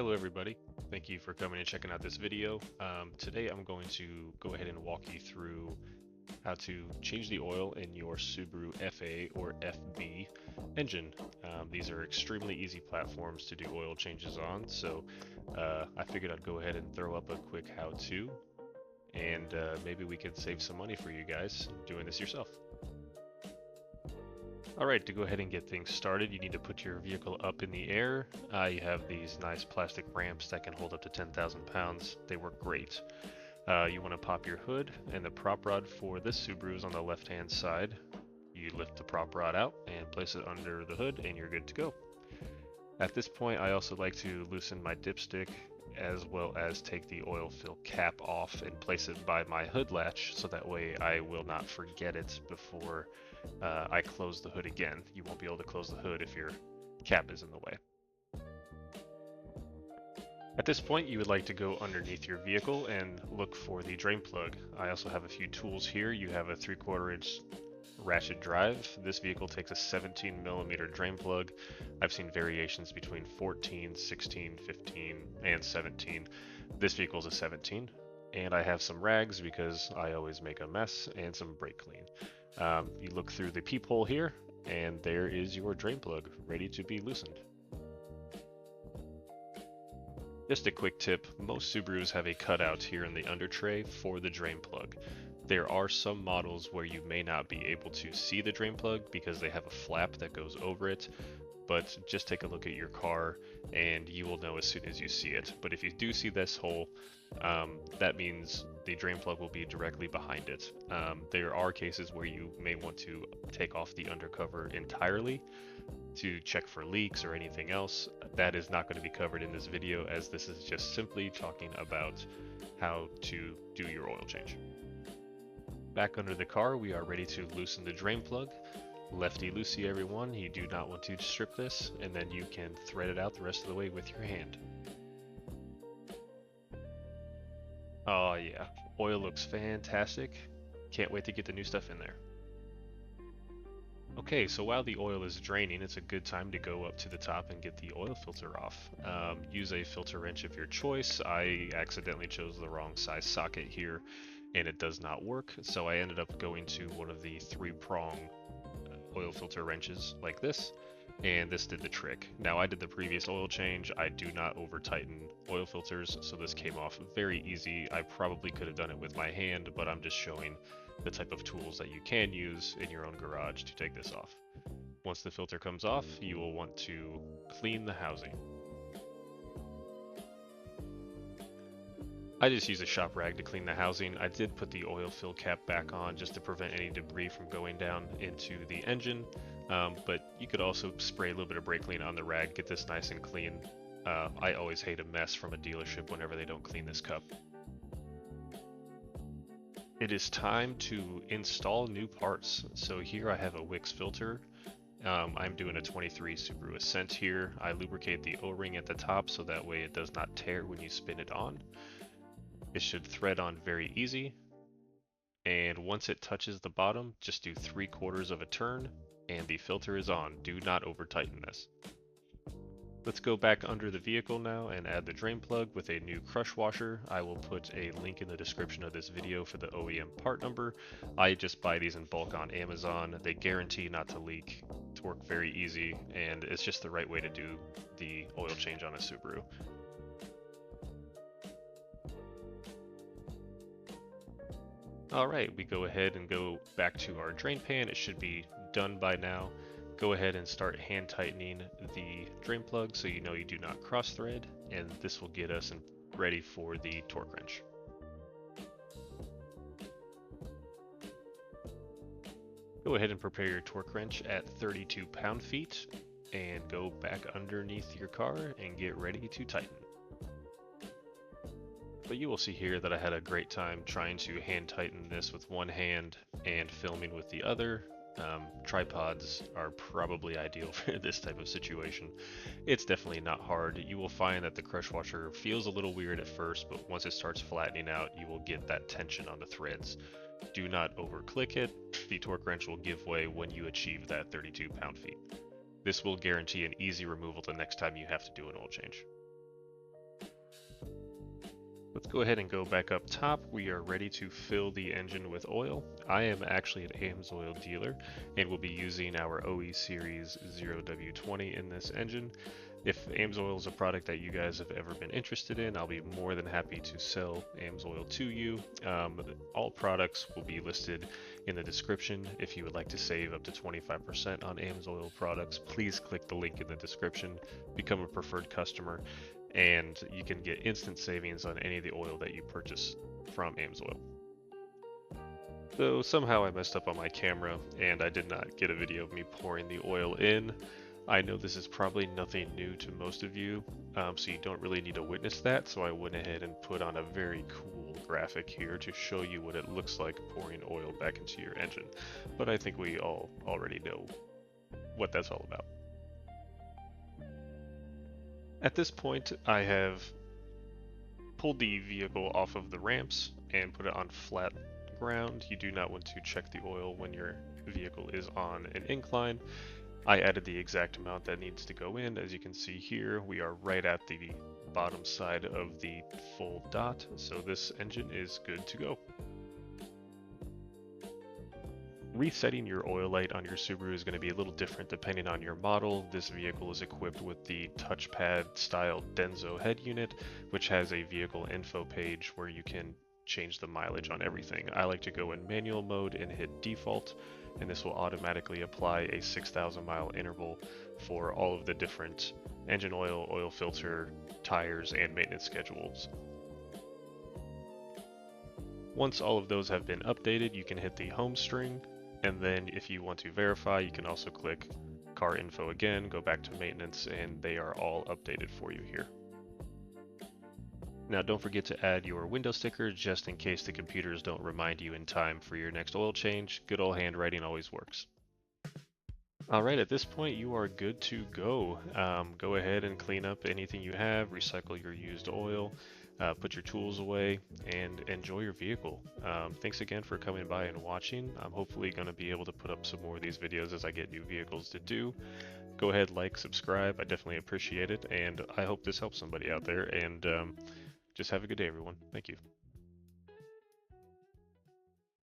Hello everybody, thank you for coming and checking out this video. Today I'm going to go ahead and walk you through how to change the oil in your Subaru FA or FB engine. These are extremely easy platforms to do oil changes on, so I figured I'd go ahead and throw up a quick how-to, and maybe we could save some money for you guys doing this yourself. Alright, to go ahead and get things started, you need to put your vehicle up in the air. You have these nice plastic ramps that can hold up to 10,000 pounds. They work great. You want to pop your hood, and the prop rod for this Subaru is on the left-hand side. You lift the prop rod out and place it under the hood, and you're good to go. At this point, I also like to loosen my dipstick as well as take the oil fill cap off and place it by my hood latch, so that way I will not forget it before I close the hood again. You won't be able to close the hood if your cap is in the way. At this point, you would like to go underneath your vehicle and look for the drain plug. I also have a few tools here. You have a 3/4 inch ratchet drive. This vehicle takes a 17mm drain plug. I've seen variations between 14, 16, 15, and 17. This vehicle is a 17. And I have some rags because I always make a mess, and some brake clean. You look through the peephole here, and there is your drain plug ready to be loosened. Just a quick tip, most Subarus have a cutout here in the under tray for the drain plug. There are some models where you may not be able to see the drain plug because they have a flap that goes over it, but just take a look at your car and you will know as soon as you see it. But if you do see this hole, that means the drain plug will be directly behind it. There are cases where you may want to take off the undercover entirely to check for leaks or anything else. That is not going to be covered in this video, as this is just simply talking about how to do your oil change. Back under the car, we are ready to loosen the drain plug. Lefty loosey everyone, you do not want to strip this, and then you can thread it out the rest of the way with your hand. Oh yeah, oil looks fantastic. Can't wait to get the new stuff in there. Okay, so while the oil is draining, it's a good time to go up to the top and get the oil filter off. Use a filter wrench of your choice. I accidentally chose the wrong size socket here, and it does not work, so I ended up going to one of the 3-prong oil filter wrenches like this, and this did the trick. Now, I did the previous oil change. I do not over tighten oil filters, so this came off very easy. I probably could have done it with my hand, but I'm just showing the type of tools that you can use in your own garage to take this off. Once the filter comes off, you will want to clean the housing. I just use a shop rag to clean the housing. I did put the oil fill cap back on just to prevent any debris from going down into the engine, but you could also spray a little bit of brake clean on the rag, get this nice and clean. I always hate a mess from a dealership whenever they don't clean this cup. It is time to install new parts. So here I have a Wix filter. I'm doing a 23 Subaru Ascent here. I lubricate the O-ring at the top so that way it does not tear when you spin it on. It should thread on very easy. And once it touches the bottom, just do 3/4 of a turn and the filter is on. Do not over tighten this. Let's go back under the vehicle now and add the drain plug with a new crush washer. I will put a link in the description of this video for the OEM part number. I just buy these in bulk on Amazon. They guarantee not to leak. It's work very easy, and it's just the right way to do the oil change on a Subaru. Alright, we go ahead and go back to our drain pan. It should be done by now. Go ahead and start hand tightening the drain plug so you know you do not cross thread, and this will get us ready for the torque wrench. Go ahead and prepare your torque wrench at 32 pound-feet and go back underneath your car and get ready to tighten. But you will see here that I had a great time trying to hand tighten this with one hand and filming with the other. Tripods are probably ideal for this type of situation. It's definitely not hard. You will find that the crush washer feels a little weird at first, but once it starts flattening out, you will get that tension on the threads. Do not over click it. The torque wrench will give way when you achieve that 32 pound-feet. This will guarantee an easy removal the next time you have to do an oil change. Let's go ahead and go back up top. We are ready to fill the engine with oil. I am actually an AMSOIL dealer and will be using our OE Series 0W20 in this engine. If AMSOIL is a product that you guys have ever been interested in, I'll be more than happy to sell AMSOIL to you. All products will be listed in the description. If you would like to save up to 25% on AMSOIL products, please click the link in the description, become a preferred customer, and you can get instant savings on any of the oil that you purchase from AMSOIL. So somehow I messed up on my camera and I did not get a video of me pouring the oil in. I know this is probably nothing new to most of you, so you don't really need to witness that, so I went ahead and put on a very cool graphic here to show you what it looks like pouring oil back into your engine. But I think we all already know what that's all about. At this point, I have pulled the vehicle off of the ramps and put it on flat ground. You do not want to check the oil when your vehicle is on an incline. I added the exact amount that needs to go in. As you can see here, we are right at the bottom side of the full dot, so this engine is good to go. Resetting your oil light on your Subaru is going to be a little different depending on your model. This vehicle is equipped with the touchpad style Denso head unit, which has a vehicle info page where you can change the mileage on everything. I like to go in manual mode and hit default, and this will automatically apply a 6,000 mile interval for all of the different engine oil, oil filter, tires, and maintenance schedules. Once all of those have been updated, you can hit the home string, and then if you want to verify, you can also click car info again, go back to maintenance, and they are all updated for you here. Now don't forget to add your window sticker just in case the computers don't remind you in time for your next oil change. Good old handwriting always works. Alright, at this point you are good to go. Go ahead and clean up anything you have, recycle your used oil, put your tools away, and enjoy your vehicle. Thanks again for coming by and watching. I'm hopefully going to be able to put up some more of these videos as I get new vehicles to do. Go ahead, like, subscribe, I definitely appreciate it, and I hope this helps somebody out there, and just have a good day, everyone. Thank you.